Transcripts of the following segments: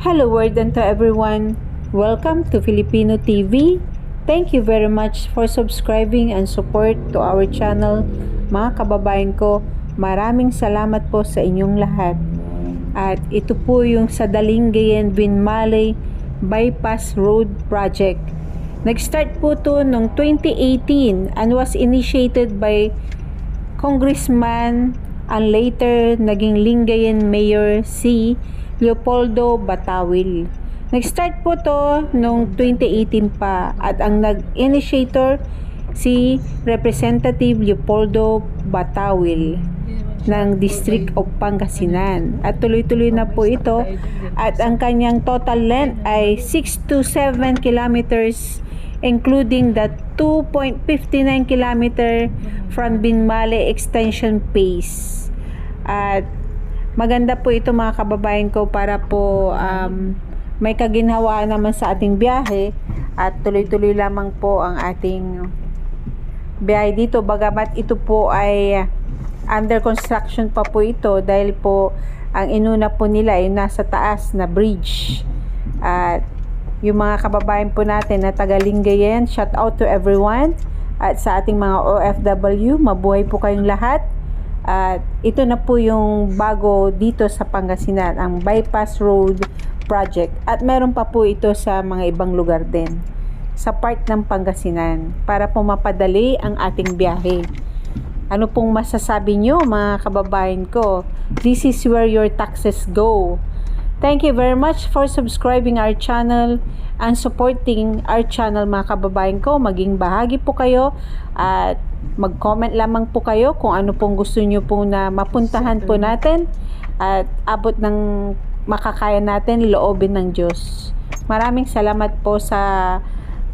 Hello world and to everyone. Welcome to Filipino TV. Thank you very much for subscribing and support to our channel. Mga kababayan ko, maraming salamat po sa inyong lahat. At ito po yung sa Dalingayen Binmaley Bypass Road Project. Nag-start po to noong 2018 and was initiated by Congressman and later naging Lingayen Mayor si Leopoldo Batawil. Nag-start po to noong 2018 pa at ang nag-initiator si Representative Leopoldo Batawil ng District of Pangasinan. At tuloy-tuloy na po ito at ang kanyang total length ay 6 to 7 kilometers including the 2.59 kilometer from Binmaley Extension Phase. At maganda po ito mga kababayan ko para po may kaginhawaan naman sa ating biyahe at tuloy-tuloy lamang po ang ating biyahe dito. Bagamat ito po ay under construction pa po ito dahil po ang inuna po nila ay nasa taas na bridge. At yung mga kababayan po natin na taga Lingayen, shout out to everyone. At sa ating mga OFW, mabuhay po kayong lahat. At ito na po yung bago dito sa Pangasinan, ang Bypass Road Project. At meron pa po ito sa mga ibang lugar din sa part ng Pangasinan para po mapadali ang ating biyahe. Ano pong masasabi nyo mga kababayan ko? This is where your taxes go. Thank you very much for subscribing our channel and supporting our channel mga kababayan ko. Maging bahagi po kayo at mag-comment lamang po kayo kung ano pong gusto nyo po na mapuntahan po natin at abot ng makakaya natin, loobin ng Diyos. Maraming salamat po sa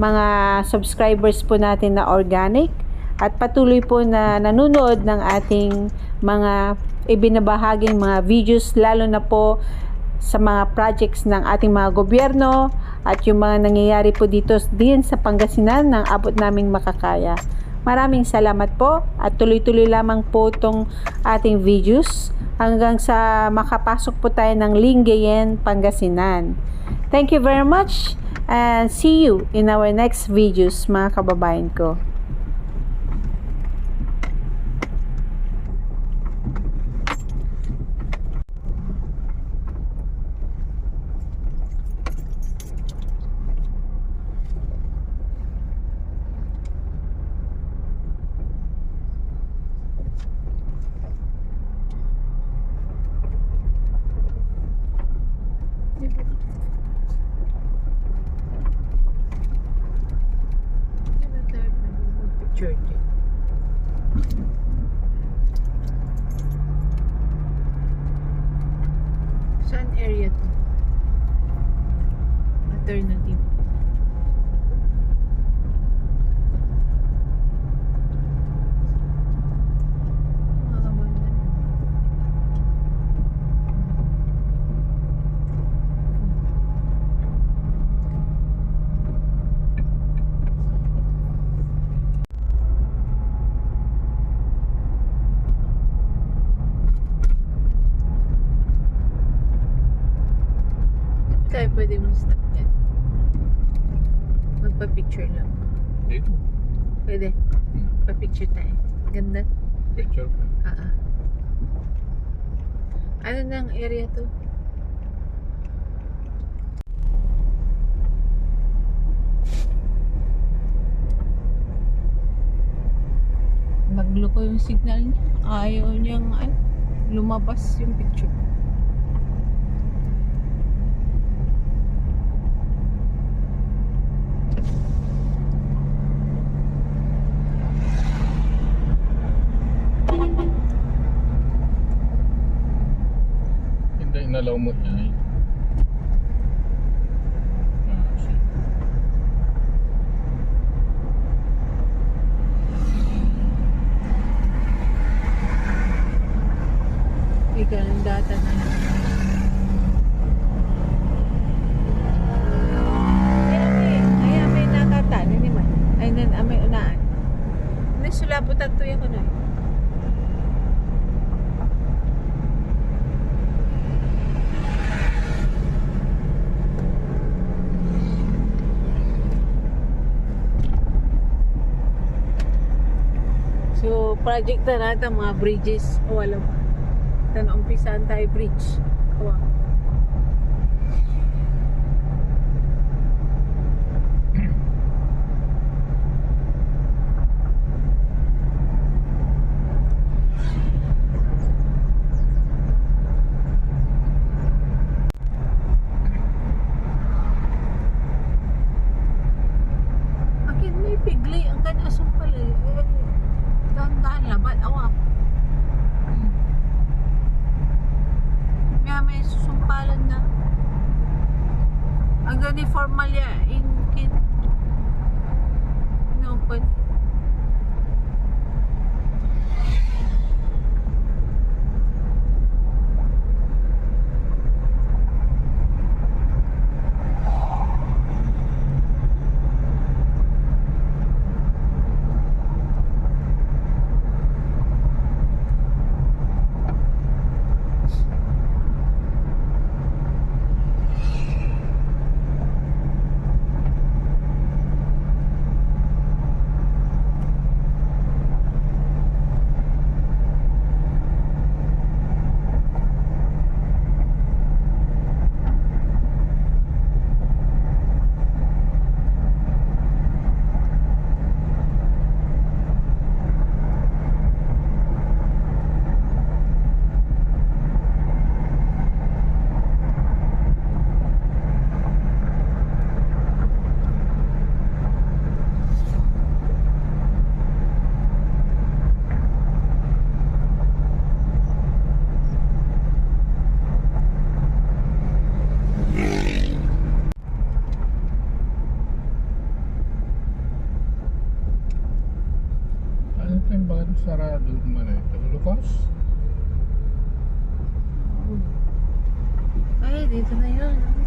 mga subscribers po natin na organic at patuloy po na nanonood ng ating mga ibinabahaging mga videos, lalo na po sa mga projects ng ating mga gobyerno at yung mga nangyayari po dito din sa Pangasinan ng abot naming makakaya. Maraming salamat po at tuloy-tuloy lamang po itong ating videos hanggang sa makapasok po tayo ng Lingayen, Pangasinan. Thank you very much and see you in our next videos mga kababayan ko. Saan area to? Alternative. Tayo pwede mo stop yan. Magpa-picture lang. Dito. Pwede. Pa-picture tayo. Ganda. Picture ka. Ano na ang area to? Nagloko yung signal niya. Ayaw niyang lumabas yung picture. Hindi, inalaw mo yan. Shit. Ikaw ng data na lang. Ay, may nakata. Ano naman? Ay, may unaan. Sulaputan to yung ano. project na natin, mga bridges. O, wala pa. Ito na umpisahan tayo bridge. O, bakit may pigli? Ang ganasong pala eh. Dahan-dahan lang. Ba't awak? May susumpalan na. Ang gani formal ya. Inopen. Ano ito yung bago sarado naman ito? Lukas? Ay, dito na yun.